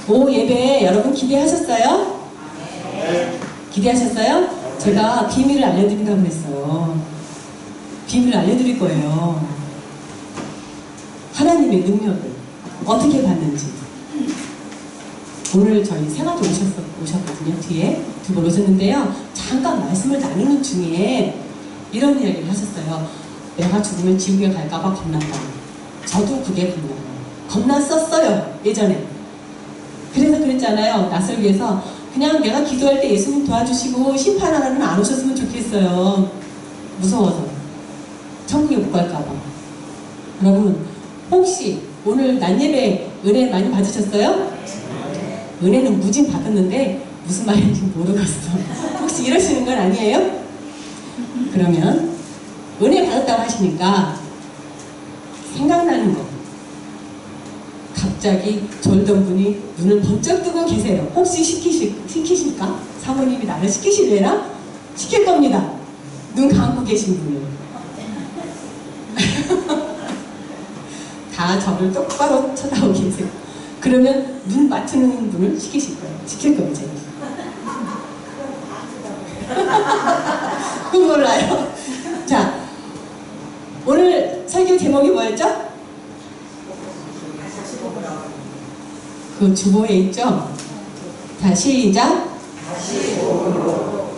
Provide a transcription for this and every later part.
오후 예배 여러분 기대하셨어요? 네. 기대하셨어요? 제가 비밀을 알려드린다고 그랬어요. 비밀을 알려드릴 거예요. 하나님의 능력을 어떻게 받는지. 오늘 저희 생활도 오셨거든요. 뒤에 두 분 오셨는데요. 잠깐 말씀을 나누는 중에 이런 이야기를 하셨어요. 내가 죽으면 지옥에 갈까봐 겁난다. 저도 그게 겁났었어요. 예전에. 그래서 그랬잖아요. 낯설기에서 그냥 내가 기도할 때 예수님 도와주시고 심판하라는 안 오셨으면 좋겠어요. 무서워서. 천국에 못 갈까봐. 여러분 혹시 오늘 낮예배 은혜 많이 받으셨어요? 은혜는 무진 받았는데 무슨 말인지 모르겠어. 혹시 이러시는 건 아니에요? 그러면 은혜 받았다고 하시니까 생각나는 거. 갑자기 졸던 분이 눈을 번쩍 뜨고 계세요. 혹시 시키실까? 사모님이 나를 시키실래나? 시킬 겁니다. 눈 감고 계신 분을. 다 저를 똑바로 쳐다보고 계세요. 그러면 눈 맞추는 분을 시키실 거예요. 시킬 거예요, 제가. 그건 몰라요. 자, 오늘 설교 제목이 뭐였죠? 그 주보에 있죠? 자, 시작.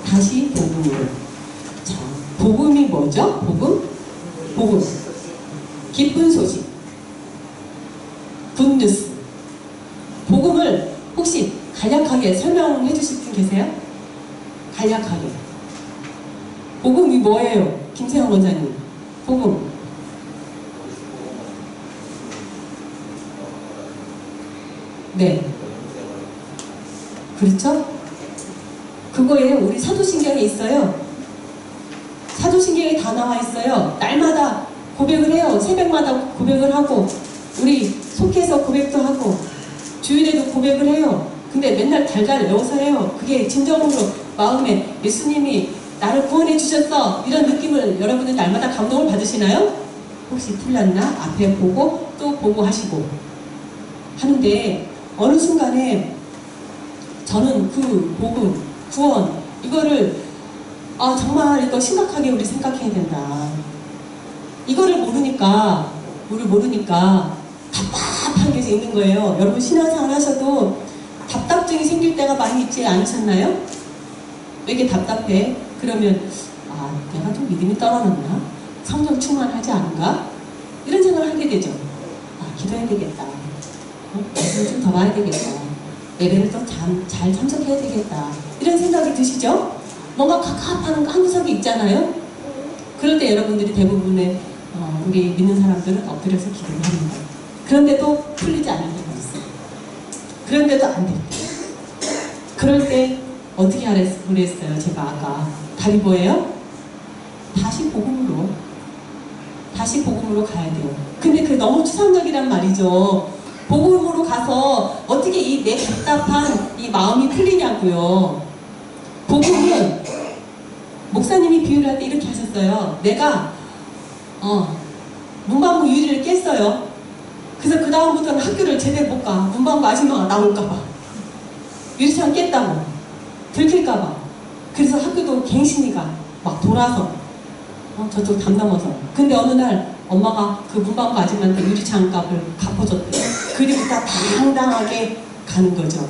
다시 복음으로. 자, 복음이 뭐죠? 복음? 복음. 기쁜 소식. 굿뉴스. 복음을 혹시 간략하게 설명해 주실 분 계세요? 간략하게. 복음이 뭐예요? 김세영 원장님. 복음. 네. 그렇죠? 그거에 우리 사도신경에 있어요. 사도신경에 다 나와 있어요. 날마다 고백을 해요. 새벽마다 고백을 하고 우리 속해서 고백도 하고 주일에도 고백을 해요. 근데 맨날 달달 외워서 해요. 그게 진정으로 마음에 예수님이 나를 구원해 주셨어 이런 느낌을 여러분들 날마다 감동을 받으시나요? 혹시 틀렸나? 앞에 보고 또 보고 하시고 하는데 어느 순간에 저는 그 복음, 구원 이거를 정말 이거 심각하게 우리 생각해야 된다. 이거를 모르니까 답답한 게 있는 거예요. 여러분 신앙생활 하셔도 답답증이 생길 때가 많이 있지 않으셨나요? 왜 이렇게 답답해? 그러면 내가 좀 믿음이 떨어졌나? 성령 충만하지 않은가? 이런 생각을 하게 되죠. 기도해야 되겠다. 좀 더 봐야 되겠다. 예배를 더 잘 참석해야 되겠다. 이런 생각이 드시죠? 뭔가 갑갑한 한 구석이 있잖아요? 그럴 때 여러분들이 대부분의 우리 믿는 사람들은 엎드려서 기도를 합니다. 그런데도 풀리지 않는 경우가 있어요. 그런데도 안 돼요. 그럴 때 어떻게 그랬어요? 제가 아까 답이 뭐예요? 다시 복음으로 가야 돼요. 근데 그게 너무 추상적이란 말이죠. 복음으로 가서 어떻게 이 내 답답한 이 마음이 풀리냐고요. 복음은 목사님이 비유를 할 때 이렇게 하셨어요. 내가 문방구 유리를 깼어요. 그래서 그 다음부터는 학교를 제대로 못 가. 문방구 아줌마가 나올까봐. 유리창 깼다고. 들킬까봐. 그래서 학교도 갱신이가 막 돌아서 저쪽 담 넘어서. 근데 어느 날 엄마가 그 문방구 아줌마한테 유리창 값을 갚아줬대요. 그리고부터 당당하게 가는 거죠.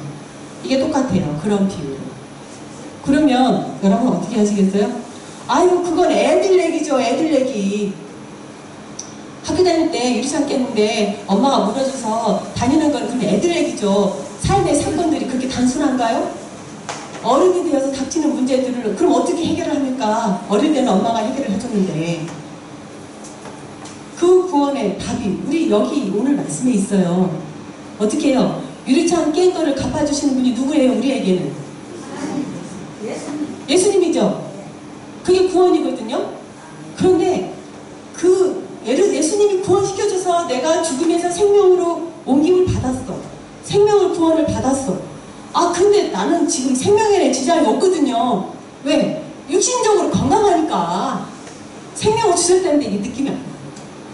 이게 똑같아요. 그런 비유로. 그러면 여러분 어떻게 하시겠어요? 아유 그건 애들 얘기죠. 애들 얘기. 학교 다닐 때 유리창 깼는데 엄마가 물어줘서 다니는 건 그냥 애들 얘기죠. 삶의 사건들이 그렇게 단순한가요? 어른이 되어서 닥치는 문제들을 그럼 어떻게 해결을 합니까? 어릴 때는 엄마가 해결을 해줬는데. 그 구원의 답이 우리 여기 오늘 말씀에 있어요. 어떻게 해요? 유리창 깬 거를 갚아주시는 분이 누구예요? 우리에게는 예수님이죠. 그게 구원이거든요. 그런데 그 예수님이 구원시켜줘서 내가 죽음에서 생명으로 옮김을 받았어. 생명을 구원을 받았어. 근데 나는 지금 생명에 지장이 없거든요. 왜? 육신적으로 건강하니까 생명을 주셨다는데 이 느낌이 안 나요.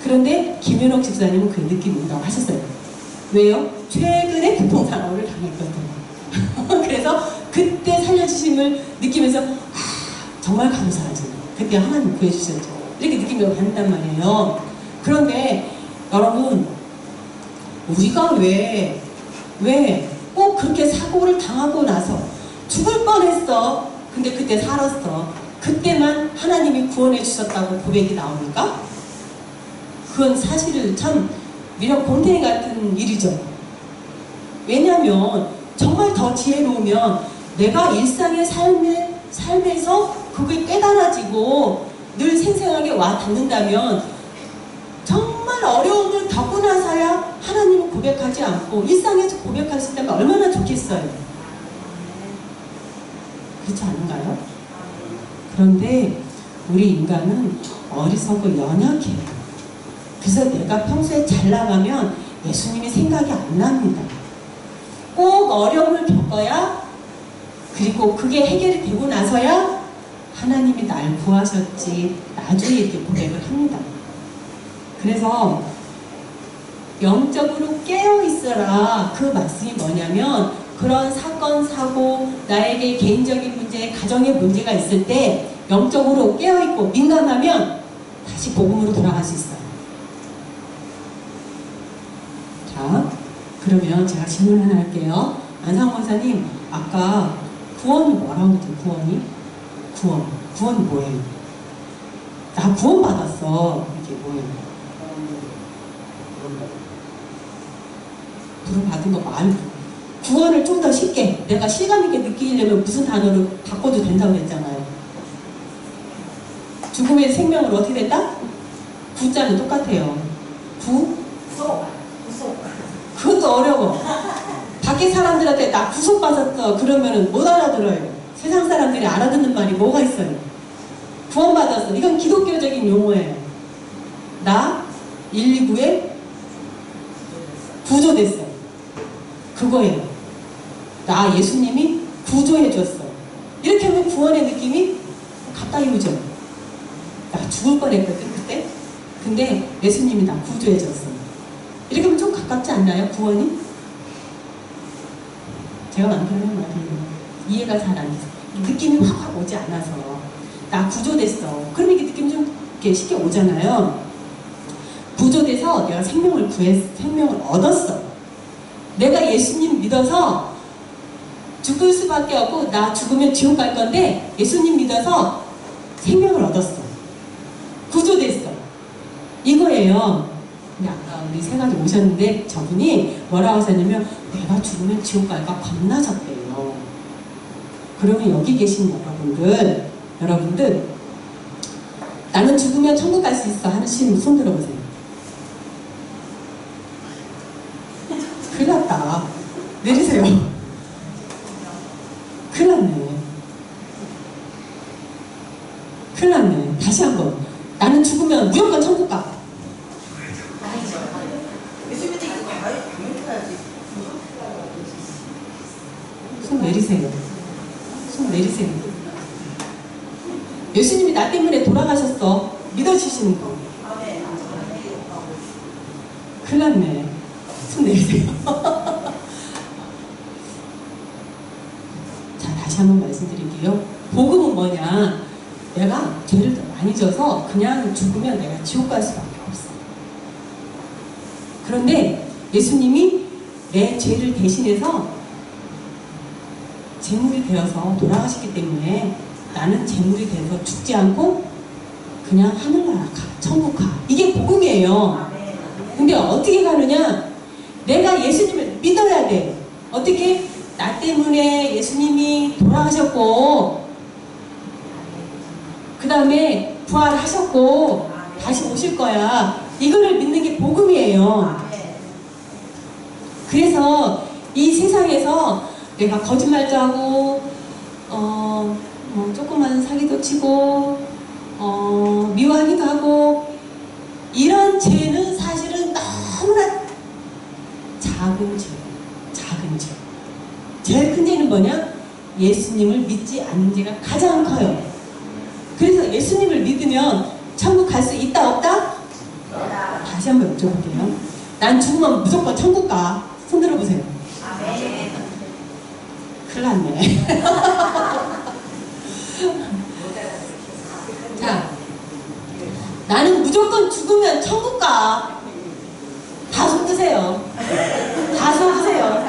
그런데 김윤옥 집사님은 그 느낌이 온다고 하셨어요. 왜요? 최근에 교통사고를 당했거든요. 그래서 그때 살려주심을 느끼면서 정말 감사하죠. 그때 하나님 구해주셨죠. 이렇게 느끼며 간단 말이에요. 그런데 여러분, 우리가 왜 꼭 그렇게 사고를 당하고 나서 죽을 뻔했어. 근데 그때 살았어. 그때만 하나님이 구원해 주셨다고 고백이 나옵니까? 그건 사실은 참 미련 곰탱이 같은 일이죠. 왜냐하면 정말 더 지혜로우면 내가 일상의 삶에서 그게 깨달아지고 늘 생생하게 와 닿는다면 정말 어려움을 겪고 나서야 하나님을 고백하지 않고 일상에서 고백할 수 있다면 얼마나 좋겠어요. 그렇지 않은가요? 그런데 우리 인간은 어리석고 연약해요. 그래서 내가 평소에 잘 나가면 예수님이 생각이 안 납니다. 꼭 어려움을 겪어야, 그리고 그게 해결이 되고 나서야 하나님이 날 구하셨지, 나중에 이렇게 고백을 합니다. 그래서 영적으로 깨어있어라, 그 말씀이 뭐냐면, 그런 사건, 사고, 나에게 개인적인 문제, 가정의 문제가 있을 때 영적으로 깨어있고 민감하면 다시 복음으로 돌아갈 수 있어요. 자, 그러면 제가 질문 하나 할게요. 안상호 권사님, 아까 구원이 뭐라고 했죠? 구원이 뭐예요? 나 구원 받았어. 이게 뭐예요? 구원 받은 거 말고, 구원을 좀 더 쉽게, 내가 실감있게 느끼려면 무슨 단어로 바꿔도 된다고 그랬잖아요. 죽음의 생명을 어떻게 됐다? 구자는 똑같아요. 구속. 그것도 어려워. 밖에 사람들한테 나 구속받았어 그러면은 못 알아들어요. 세상 사람들이 알아듣는 말이 뭐가 있어요? 구원받았어. 이건 기독교적인 용어예요. 나 119에 구조됐어. 그거예요. 나 예수님이 구조해줬어. 이렇게 하면 구원의 느낌이 가까이 오죠. 나 죽을 뻔했거든 그때. 근데 예수님이 나 구조해줬어. 이렇게 하면 좀 가깝지 않나요? 구원이? 제가 만드는 말이에요. 이해가 잘 안 돼서. 느낌이 확 오지 않아서. 나 구조됐어. 그럼 이게 느낌이 좀 이렇게 쉽게 오잖아요. 구조돼서 내가 생명을 얻었어. 내가 예수님 믿어서 죽을 수밖에 없고, 나 죽으면 지옥 갈 건데 예수님 믿어서 생명을 얻었어. 구조됐어. 이거예요. 근데 아까 우리 세 가지 오셨는데 저분이 뭐라고 하셨냐면, 내가 죽으면 지옥 갈까 겁나셨대요. 그러면 여기 계신 여러분들 나는 죽으면 천국 갈 수 있어 하시는 손 들어보세요. 큰일 났다. 내리세요. 큰일 났네. 큰일 났네. 다시 한번. 나는 죽으면 무조건 천국 가. 손 내리세요. 손 내리세요. 예수님이 나 때문에 돌아가셨어. 믿어주시는 거. 큰일 났네. 손 내리세요. 자, 다시 한번 말씀드릴게요. 복음은 뭐냐? 내가 죄를 더 많이 져서 그냥 죽으면 내가 지옥 갈 수밖에 없어. 그런데 예수님이 내 죄를 대신해서 제물이 되어서 돌아가셨기 때문에 나는 제물이 돼서 죽지 않고 그냥 하늘나라 가, 천국 가. 이게 복음이에요. 근데 어떻게 가느냐? 내가 예수님을 믿어야 돼. 어떻게? 나 때문에 예수님이 돌아가셨고, 그 다음에 부활하셨고 다시 오실 거야. 이거를 믿는 게 복음이에요. 그래서 이 세상에서 내가 거짓말도 하고 조그만 사기도 치고 미워하기도 하고, 이런 죄는 사실은 너무나 작은 죄. 제일 큰 죄는 뭐냐? 예수님을 믿지 않는 죄가 가장 커요. 그래서 예수님을 믿으면 천국 갈 수 있다 없다? 다시 한번 여쭤볼게요. 난 죽으면 무조건 천국 가. 손 들어보세요. 큰일 났네. 자, 나는 무조건 죽으면 천국 가. 다 손 드세요. 다 손 드세요.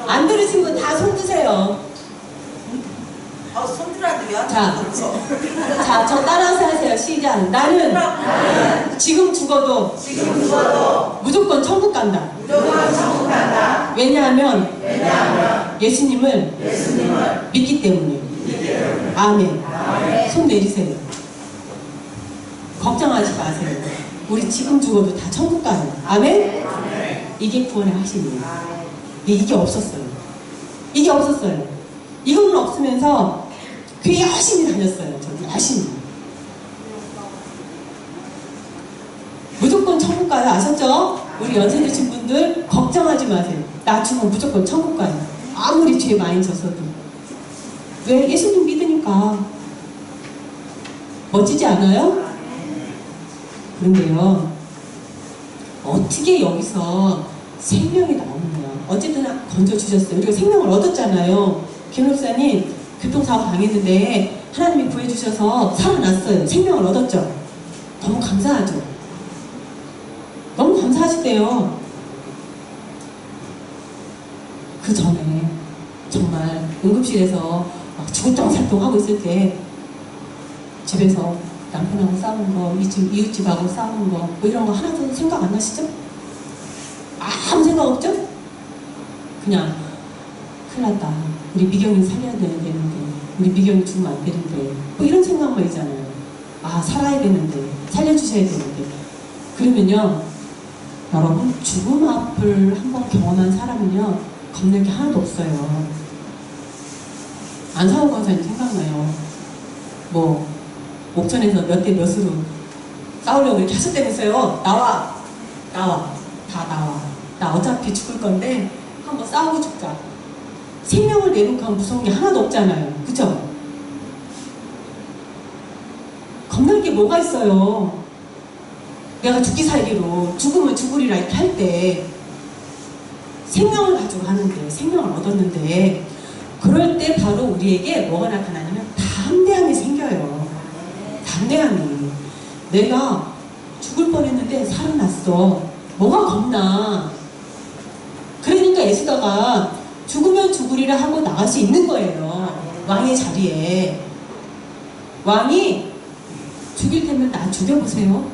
안 들으신 분 다 손 드세요. 손 들어도 왜 자, 저 따라서 하세요. 시작. 나는 지금 죽어도 무조건 천국 간다. 왜냐하면 예수님을 믿기 때문에. 아멘. 손 내리세요. 걱정하지 마세요. 우리 지금 죽어도 다 천국 가요. 아멘? 이게 구원의 확신이에요. 이게 없었어요. 이게 없었어요. 이거는 없으면서 교회 열심히 다녔어요. 저도 열심히. 무조건 천국 가요. 아셨죠? 우리 연세 드신 분들 걱정하지 마세요. 나 죽으면 무조건 천국 가요. 아무리 죄 많이 졌어도. 왜? 예수님 믿으니까. 멋지지 않아요? 그런데요, 어떻게 여기서 생명이 나오느냐. 어쨌든 건져주셨어요. 우리가 생명을 얻었잖아요. 김 목사님 교통사고 당했는데 하나님이 구해주셔서 살아났어요. 생명을 얻었죠. 너무 감사하죠. 너무 감사하시대요. 그 전에 정말 응급실에서 막 죽을똥살똥 하고 있을 때 집에서 남편하고 싸우는 거, 이웃집하고 싸우는 거, 뭐 이런 거 하나도 생각 안 나시죠? 아무 생각 없죠? 그냥 큰일 났다. 우리 미경이 살려야 되는데, 우리 미경이 죽으면 안 되는데, 뭐 이런 생각만 있잖아요. 아, 살아야 되는데, 살려주셔야 되는데. 그러면요, 여러분, 죽음 앞을 한번 경험한 사람은요, 겁낼 게 하나도 없어요. 안상호 권사님 생각나요. 뭐, 옥천에서 몇 대 몇으로 싸우려고 이렇게 하셨다면서요. 나와. 다 나와. 나 어차피 죽을 건데, 한번 싸우고 죽자. 생명을 내놓고 하면 무서운 게 하나도 없잖아요. 그쵸? 겁날 게 뭐가 있어요. 내가 죽기 살기로 죽으면 죽으리라 이렇게 할 때 생명을 가지고 하는데, 생명을 얻었는데, 그럴 때 바로 우리에게 뭐가 나타나냐면 담대함이 생겨요. 담대함이. 내가 죽을 뻔했는데 살아났어. 뭐가 겁나. 그러니까 에스더가 죽으면 죽으리라 하고 나갈 수 있는 거예요. 왕의 자리에. 왕이 죽일 테면 나 죽여보세요.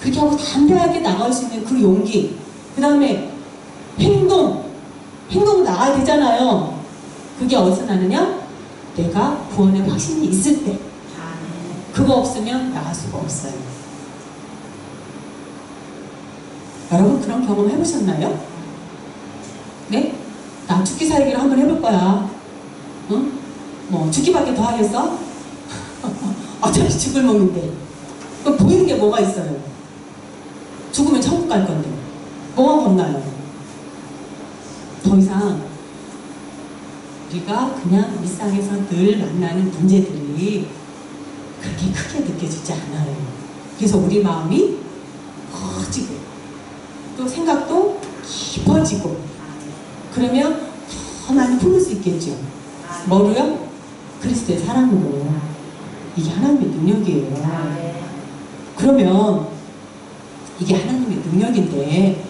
그렇게 하고 담대하게 나갈 수 있는 그 용기. 그 다음에 행동 나가야 되잖아요. 그게 어디서 나느냐? 내가 구원의 확신이 있을 때. 그거 없으면 나갈 수가 없어요. 여러분 그런 경험 해보셨나요? 네? 나 죽기 살기를 한번 해볼 거야. 응? 뭐 죽기밖에 더 하겠어? 어차피 죽을 몸인데. 그럼 보이는 게 뭐가 있어요? 죽으면 천국 갈 건데. 뭐가 겁나요? 더 이상 우리가 그냥 일상에서 늘 만나는 문제들이 그렇게 크게 느껴지지 않아요. 그래서 우리 마음이 커지고 또 생각도 깊어지고 그러면 더 많이 품을 수 있겠죠. 뭐로요? 그리스도의 사랑으로. 이게 하나님의 능력이에요. 그러면 이게 하나님의 능력인데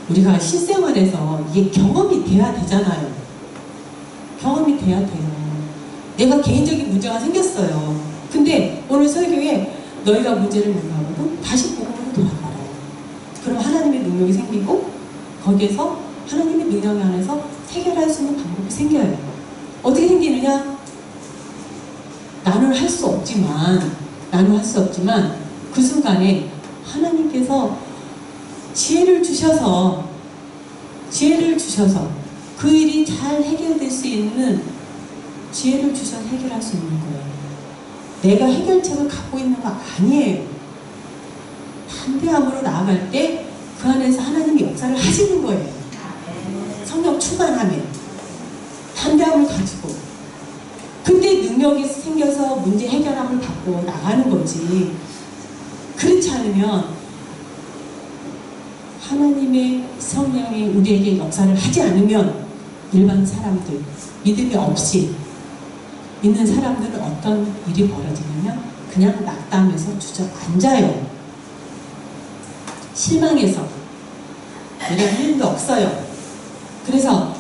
우리가 실생활에서 이게 경험이 돼야 되잖아요. 경험이 돼야 돼요. 내가 개인적인 문제가 생겼어요. 근데 오늘 설교에 너희가 문제를 만나거든 다시 복음으로 돌아가라. 그럼 하나님의 능력이 생기고 거기에서 하나님의 능력 안에서 해결할 수 있는 방법이 생겨요. 어떻게 생기느냐? 나는 할 수 없지만 그 순간에 하나님께서 지혜를 주셔서 그 일이 잘 해결될 수 있는 지혜를 주셔서 해결할 수 있는 거예요. 내가 해결책을 갖고 있는 거 아니에요. 담대함으로 나아갈 때 그 안에서 하나님이 역사를 하시는 거예요. 성령 충만하면 담대함을 가지고 그때 능력이 생겨서 문제 해결함을 받고 나가는 거지. 그렇지 않으면 하나님의 성령이 우리에게 역사를 하지 않으면 일반 사람들, 믿음이 없이 있는 사람들은 어떤 일이 벌어지냐면 그냥 낙담해서 주저앉아요. 실망해서 내가 할 일도 없어요. 그래서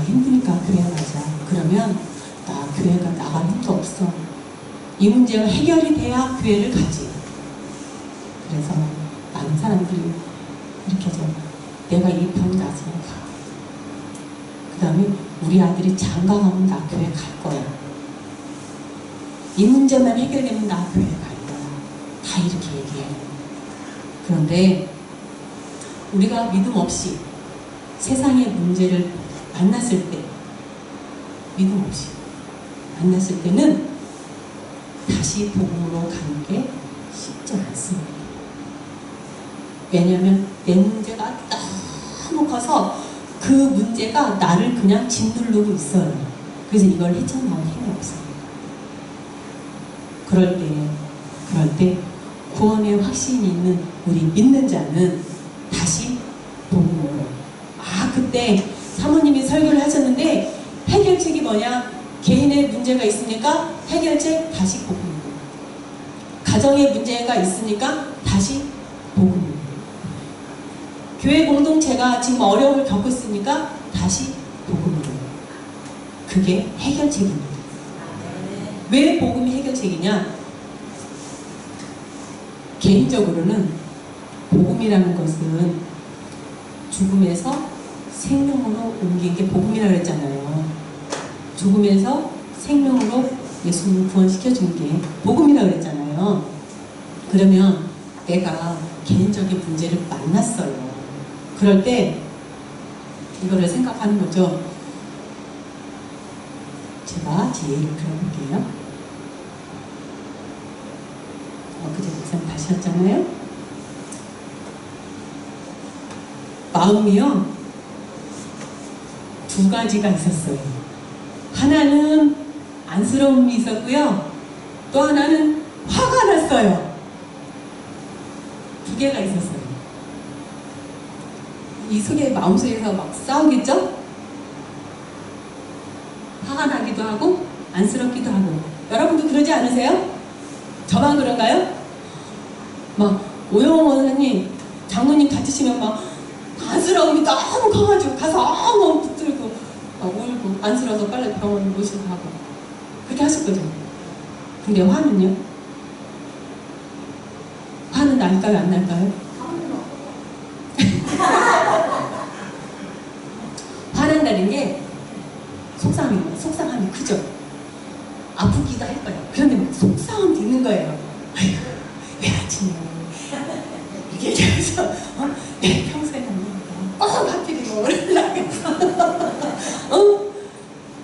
힘드니까 교회 가자. 그러면 나 교회가 나갈 힘도 없어. 이 문제가 해결이 돼야 교회를 가지. 그래서 많은 사람들이 이렇게 하죠. 내가 이 병 나서면 가. 그 다음에 우리 아들이 장가가면 나 교회 갈 거야. 이 문제만 해결되면 나 교회 갈 거야. 다 이렇게 얘기해요. 그런데 우리가 믿음 없이 세상의 문제를 만났을 때, 믿음 없이 만났을 때는 다시 복음으로 가는 게 쉽지 않습니다. 왜냐하면 내 문제가 너무 커서 그 문제가 나를 그냥 짓누르고 있어요. 그래서 이걸 헤쳐나올 힘이 없어요. 그럴 때 구원의 확신이 있는 우리 믿는 자는 다시 복음으로. 그때 사모님이 설교를 하셨는데 해결책이 뭐냐? 개인의 문제가 있으니까 해결책 다시 복음으로. 가정의 문제가 있으니까 다시 복음으로. 교회 공동체가 지금 어려움을 겪고 있으니까 다시 복음으로. 그게 해결책입니다. 왜 복음이 해결책이냐? 개인적으로는 복음이라는 것은 죽음에서 생명으로 옮긴 게 복음이라고 했잖아요. 죽음에서 생명으로 예수님을 구원시켜준 게 복음이라고 했잖아요. 그러면 내가 개인적인 문제를 만났어요. 그럴 때 이거를 생각하는 거죠. 제가 제 예를 들어볼게요. 엊그제 목사님 다시 하셨잖아요. 마음이요, 두 가지가 있었어요. 하나는 안쓰러움이 있었고요. 또 하나는 화가 났어요. 두 개가 있었어요. 이 속에, 마음속에서 막 싸우겠죠? 화가 나기도 하고 안쓰럽기도 하고. 여러분도 그러지 않으세요? 저만 그런가요? 막 오영호 원사님, 장로님 다치시면 막 안쓰러움이 너무 커가지고 가서 엉엉 붙들고 막 울고 안쓰러워서 빨리 병원 모시고 가고 그렇게 하셨거든요. 근데 화는요? 화는 날까요, 안 날까요? 화난다는 게 속상함이 크죠. 아프기도 할 거예요. 그런데 막 속상함도 있는 거예요. 아이고, 왜 아침에 이렇게 얘기하면서 내 평소에는 하필이면 오르려겠어.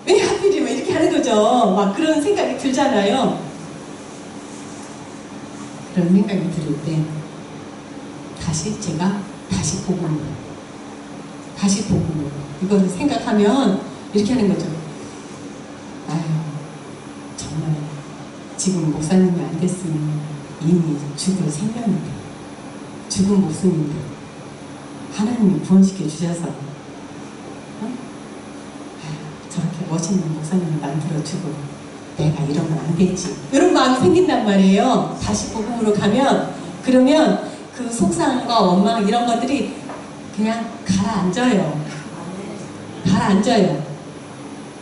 왜 하필이면 이렇게 하는 거죠. 막 그런 생각이 들잖아요. 그런 생각이 들을 때 제가 다시 복음으로 이걸 생각하면 이렇게 하는 거죠. 아유, 정말 지금 목사님이 안 됐으면 이미 죽을 생명인데, 죽은 목숨인데 하나님이 구원시켜 주셔서 저렇게 멋있는 목사님을 만들어주고 내가 이러면 안 되지, 이런 마음이 생긴단 말이에요. 다시 복음으로 가면. 그러면 그 속상함과 원망 이런 것들이 그냥 가라앉아요.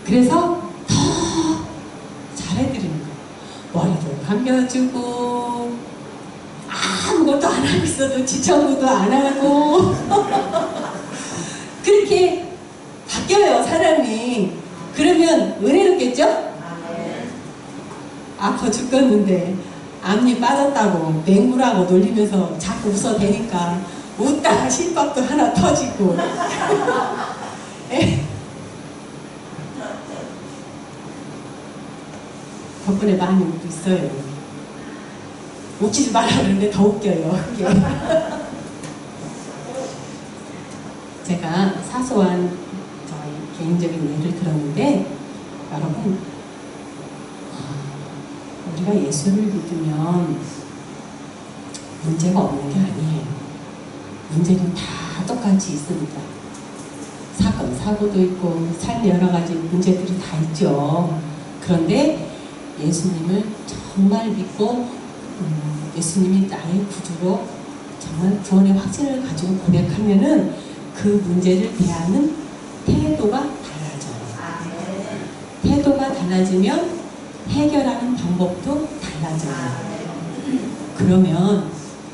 그래서 더 잘해드리는 거예요. 머리도 감겨주고 아무것도 안 하고 있어도 지청구도 안 하고 그렇게 바뀌어요, 사람이. 그러면 은혜롭겠죠? 아파 죽겠는데 앞니 빠졌다고 맹물하고 놀리면서 자꾸 웃어대니까 웃다가 실밥도 하나 터지고 덕분에 많이 웃고 있어요. 웃기지 말라 그러는데 더 웃겨요, 그게. 제가 사소한 저희 개인적인 예를 들었는데, 여러분, 우리가 예수를 믿으면 문제가 없는 게 아니에요. 문제는 다 똑같이 있습니다. 사건, 사고도 있고 삶 여러 가지 문제들이 다 있죠. 그런데 예수님을 정말 믿고 예수님이 나의 구주로 정말 구원의 확신을 가지고 고백하면은 그 문제를 대하는 태도가 달라져요. 태도가 달라지면 해결하는 방법도 달라져요. 그러면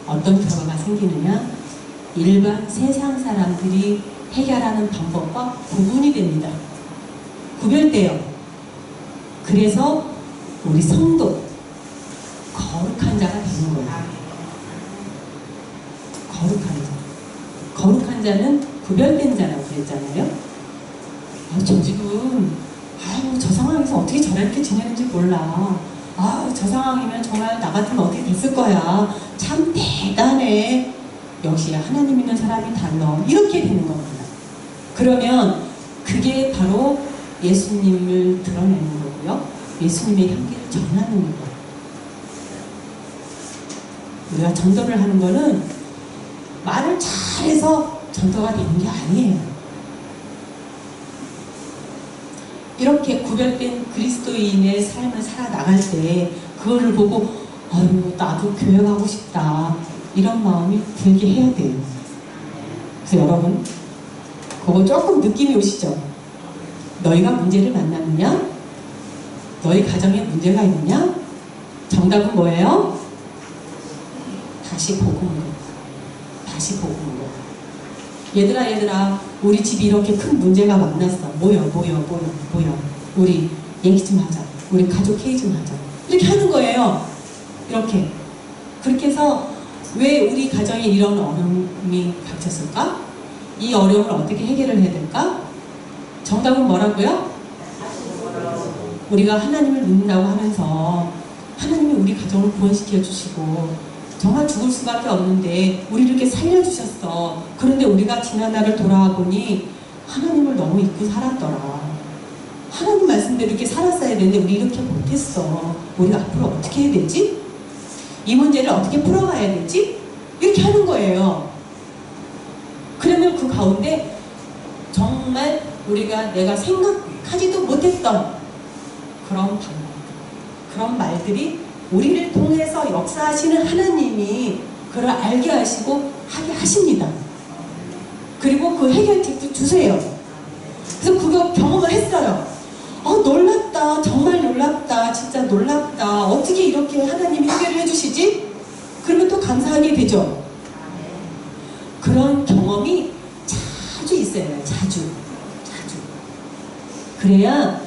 어떤 결과가 생기느냐? 일반 세상 사람들이 해결하는 방법과 구분이 됩니다. 구별돼요. 그래서 우리 성도 거룩한 자가 되는 거예요. 거룩한 자. 거룩한 자는 구별된 자라고 그랬잖아요. 저 지금 저 상황에서 어떻게 저렇게 지내는지 몰라. 저 상황이면 정말 나 같으면 어떻게 됐을 거야. 참 대단해. 역시 하나님 있는 사람이 달라. 이렇게 되는 겁니다. 그러면 그게 바로 예수님을 드러내는 거고요. 예수님의 향기를 전하는 거예요. 우리가 전도를 하는 거는 말을 잘해서 전도가 되는 게 아니에요. 이렇게 구별된 그리스도인의 삶을 살아나갈 때 그거를 보고 나도 교회 가고 싶다 이런 마음이 들게 해야 돼요. 그래서 여러분 그거 조금 느낌이 오시죠? 너희가 문제를 만났느냐? 너희 가정에 문제가 있느냐? 정답은 뭐예요? 다시 복음으로. 다시 복음으로. 얘들아 우리 집이 이렇게 큰 문제가 만났어. 모여 우리 얘기 좀 하자. 우리 가족 회의 좀 하자. 이렇게 하는 거예요. 이렇게. 그렇게 해서 왜 우리 가정에 이런 어려움이 닥쳤을까? 이 어려움을 어떻게 해결을 해야 될까? 정답은 뭐라고요? 우리가 하나님을 믿는다고 하면서 하나님이 우리 가정을 구원시켜 주시고 정말 죽을 수밖에 없는데 우리를 이렇게 살려주셨어. 그런데 우리가 지난날을 돌아와 보니 하나님을 너무 잊고 살았더라. 하나님 말씀대로 이렇게 살았어야 되는데 우리 이렇게 못했어. 우리가 앞으로 어떻게 해야 되지? 이 문제를 어떻게 풀어가야 되지? 이렇게 하는 거예요. 그러면 그 가운데 정말 우리가 내가 생각하지도 못했던 그런 방법, 그런 말들이 우리를 통해서 역사하시는 하나님이 그걸 알게 하시고 하게 하십니다. 그리고 그 해결책도 주세요. 그래서 그거 경험을 했어요. 놀랍다. 정말 놀랍다. 진짜 놀랍다. 어떻게 이렇게 하나님이 해결을 해주시지? 그러면 또 감사하게 되죠. 그런 경험이 자주 있어야 해요. 자주. 그래야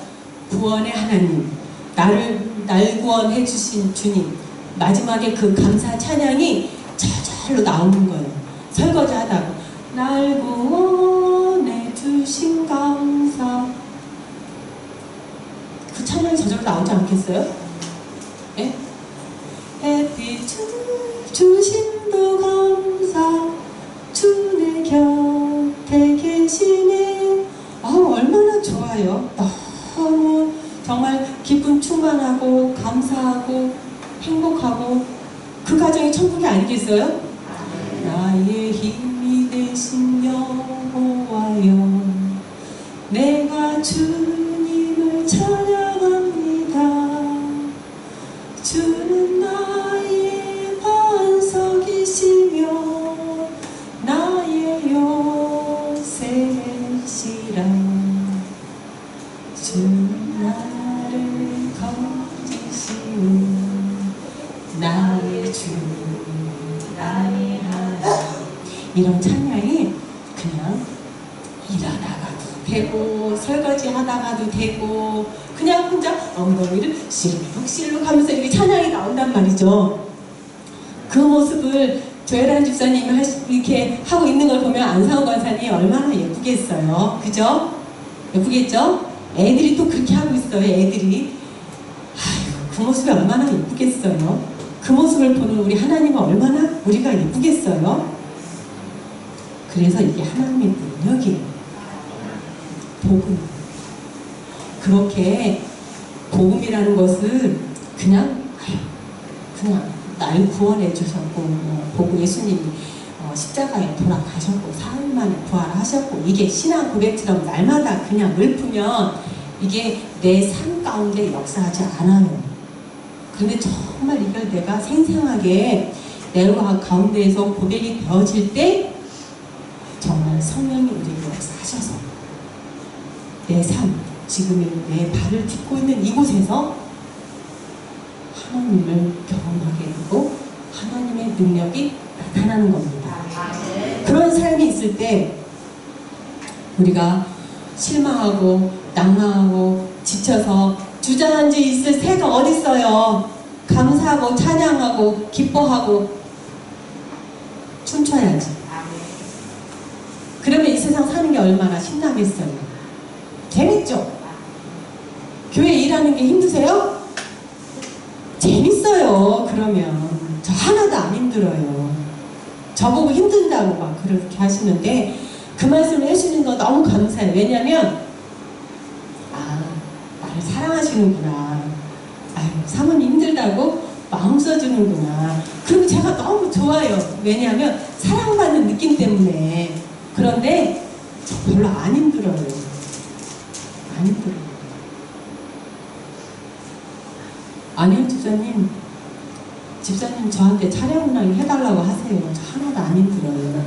구원의 하나님, 날 구원해 주신 주님, 마지막에 그 감사 찬양이 저절로 나오는 거예요. 설거지 하다가 날 구원해 주신 감사, 그 찬양이 저절로 나오지 않겠어요? 예? 햇빛 주심도 감사, 주내 곁에 계시네. 얼마나 좋아요. 너무 정말 기쁨 충만하고 감사하고 행복하고 그 가정이 천국이 아니겠어요? 나의 힘이 되신 여호와여, 내가 주님을 찬양합니다. 주는 나의 반석이시며 나의 요새시라. 주는 나를 거지시니 나의 주 나의 하나님. 이런 찬양이 그냥 일하다가도 되고 설거지 하다가도 되고 그냥 혼자 엉덩이를 실룩실룩 하면서 이렇게 찬양이 나온단 말이죠. 그 모습을 조혜란 집사님이 이렇게 하고 있는 걸 보면 안상호 권사님이 얼마나 예쁘겠어요. 그죠? 예쁘겠죠? 애들이 또 그렇게 하고 있어요. 애들이. 그 모습이 얼마나 예쁘겠어요. 그 모습을 보는 우리 하나님은 얼마나 우리가 예쁘겠어요. 그래서 이게 하나님의 능력이에요. 복음. 그렇게 복음이라는 것을 그냥 날 구원해 주셨고, 보고 예수님이 십자가에 돌아가셨고 사흘 만에 부활하셨고 이게 신앙 고백처럼 날마다 그냥 읊으면 이게 내 삶 가운데 역사하지 않아요. 그런데 정말 이걸 내가 생생하게 내 가운데에서 고백이 되어질 때 정말 성령이 우리를 역사하셔서 내 삶, 지금 내 발을 딛고 있는 이곳에서 하나님을 경험하게 되고 하나님의 능력이 나타나는 겁니다. 그런 삶이 있을 때 우리가 실망하고 낭망하고 지쳐서 주저앉아 있을 새가 어딨어요. 감사하고 찬양하고 기뻐하고 춤춰야지. 그러면 이 세상 사는 게 얼마나 신나겠어요. 재밌죠? 교회 일하는 게 힘드세요? 재밌어요. 그러면 저 하나도 안 힘들어요. 저보고 힘든다고 막 그렇게 하시는데 그 말씀을 해주시는 거 너무 감사해요. 왜냐면 나를 사랑하시는구나. 사모님 힘들다고 마음 써주는구나. 그리고 제가 너무 좋아요. 왜냐하면 사랑받는 느낌 때문에. 그런데 저 별로 안 힘들어요. 안 힘들어요. 아니요, 집사님 저한테 차량 운항 해달라고 하세요. 저 하나도 안 힘들어요.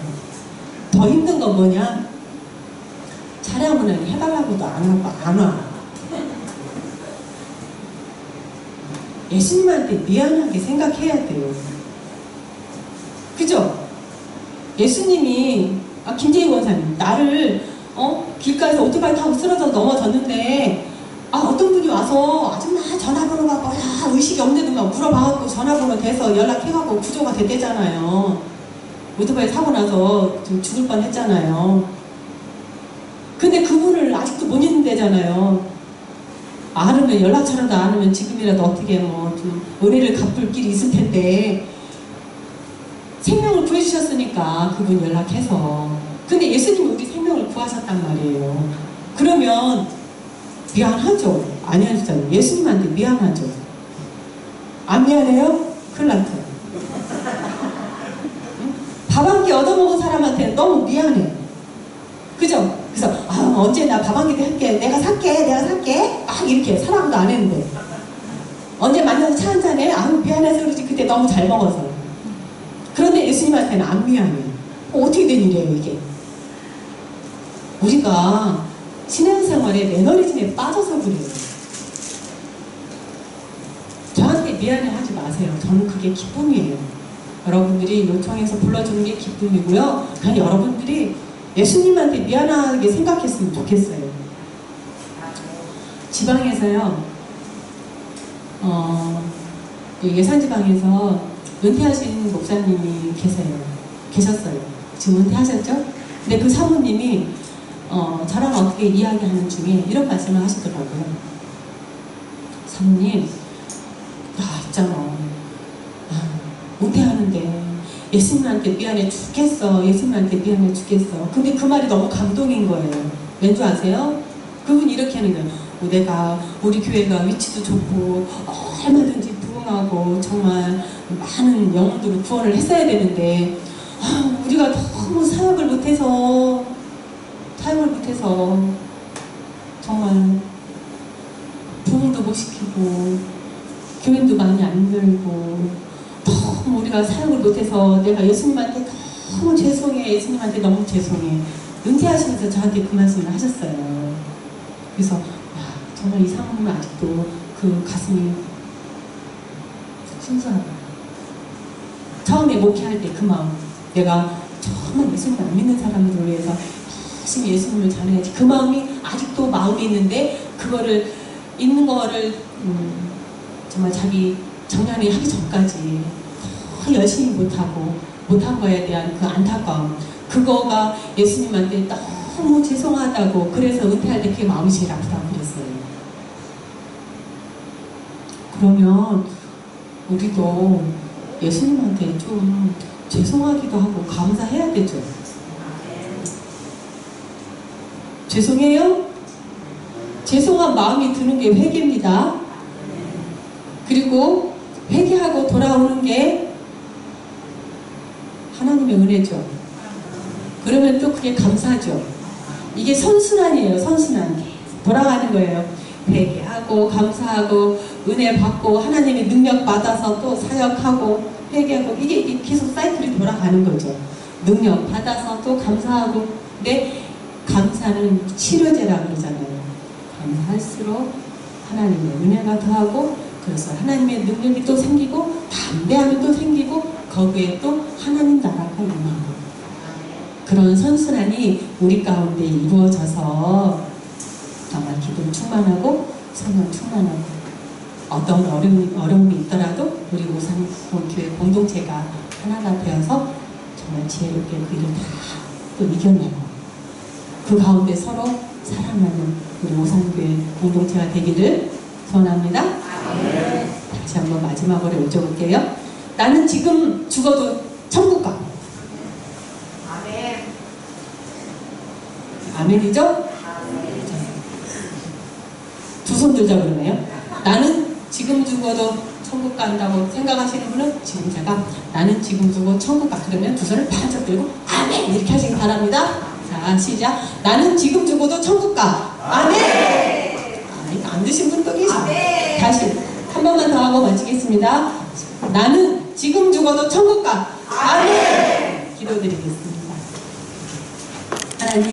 더 힘든 건 뭐냐? 차량 운항 해달라고도 안 하고 안 와. 예수님한테 미안하게 생각해야 돼요. 그죠? 예수님이 김재희 원사님 나를 길가에서 오토바이 타고 쓰러져 넘어졌는데 어떤 분이 와서 아줌마 전화번호가 뭐야 의식이 없는데도 막 물어봐갖고 전화번호 대서 연락해갖고 구조가 됐대잖아요. 오토바이 사고 나서 좀 죽을 뻔했잖아요. 근데 그분을 아직도 못 잊는다잖아요. 알으면 연락처라도 안 오면 지금이라도 어떻게 좀 은혜를 갚을 길이 있을 텐데 생명을 구해주셨으니까 그분 연락해서. 근데 예수님이 우리 생명을 구하셨단 말이에요. 그러면 미안하죠? 안 미안하잖아요. 예수님한테 미안하죠? 안 미안해요? 큰일 났죠. 밥 한 끼 얻어먹은 사람한테 너무 미안해. 그죠? 그래서 언제 나 밥 한 끼 할게. 내가 살게 막 이렇게 사랑도 안 했는데 언제 만나서 차 한잔해. 미안해서 그러지. 그때 너무 잘 먹어서. 그런데 예수님한테는 안 미안해. 어떻게 된 일이에요 이게? 우리가 신앙생활에 매너리즘에 빠져서 그래요. 저한테 미안해 하지 마세요. 저는 그게 기쁨이에요. 여러분들이 요청해서 불러주는 게 기쁨이고요. 그냥 여러분들이 예수님한테 미안하게 생각했으면 좋겠어요. 지방에서요, 예산지방에서 은퇴하신 목사님이 계셨어요. 지금 은퇴하셨죠? 근데 그 사모님이 저랑 어떻게 이야기하는 중에 이런 말씀을 하시더라고요. 사모님, 나 있잖아. 은퇴하는데 예수님한테 미안해 죽겠어. 예수님한테 미안해 죽겠어. 근데 그 말이 너무 감동인 거예요. 왠 줄 아세요? 그분이 이렇게 하는 거예요. 내가 우리 교회가 위치도 좋고 얼마든지 부흥하고 정말 많은 영혼들을 구원을 했어야 되는데 우리가 너무 사역을 못해서 정말 부흥도 못 시키고 교인도 많이 안 들고 너무 우리가 사역을 못해서 내가 예수님한테 너무 죄송해. 예수님한테 너무 죄송해. 은퇴하시면서 저한테 그 말씀을 하셨어요. 그래서 정말 이 사모님은 아직도 그 가슴이 순수하다. 처음에 목회할 때 그 마음, 내가 정말 예수님 안 믿는 사람들을 위해서 열심히 예수님을 전해야지. 그 마음이 아직도 마음에 있는데 그거를 있는 거를 정말 자기 정년이 하기 전까지 더 열심히 못한 거에 대한 그 안타까움, 그거가 예수님한테 너무 죄송하다고. 그래서 은퇴할 때 그게 마음이 제일 아프다고 그랬어요. 그러면 우리도 예수님한테 좀 죄송하기도 하고 감사해야 되죠. 죄송해요? 죄송한 마음이 드는 게 회개입니다. 그리고 회개하고 돌아오는 게 하나님의 하나님의 은혜죠. 그러면 또 그게 감사죠. 이게 선순환이에요. 선순환. 돌아가는 거예요. 회개하고 감사하고 은혜 받고 하나님의 능력 받아서 또 사역하고 회개하고 이게 계속 사이클이 돌아가는 거죠. 능력 받아서 또 감사하고. 근데 감사는 치료제라고 그러잖아요. 감사할수록 하나님의 은혜가 더하고 그래서 하나님의 능력이 또 생기고 담대함이 또 생기고 거기에 또 하나님 나라가 임하고 그런 선순환이 우리 가운데 이루어져서 정말 기쁨 충만하고 성령 충만하고 어떤 어려움이 있더라도 우리 오산교회 공동체가 하나가 되어서 정말 지혜롭게 그 일을 다 또 이겨내고 그 가운데 서로 사랑하는 우리 오산교회 공동체가 되기를 소원합니다. 다시 한번 마지막으로 여쭤볼게요. 나는 지금 죽어도 천국 가. 아멘. 아멘이죠? 두 손 들자 그러네요. 나는 지금 죽어도 천국 간다고 생각하시는 분은 지금 제가 나는 지금 죽어 천국 가 그러면 두 손을 반짝 들고 아멘 이렇게 하시기 바랍니다. 자 시작. 나는 지금 죽어도 천국 가. 아멘. 이거 안 드신 분도 계시네. 다시 한 번만 더 하고 마치겠습니다. 나는 지금 죽어도 천국 가. 아멘. 기도드리겠습니다.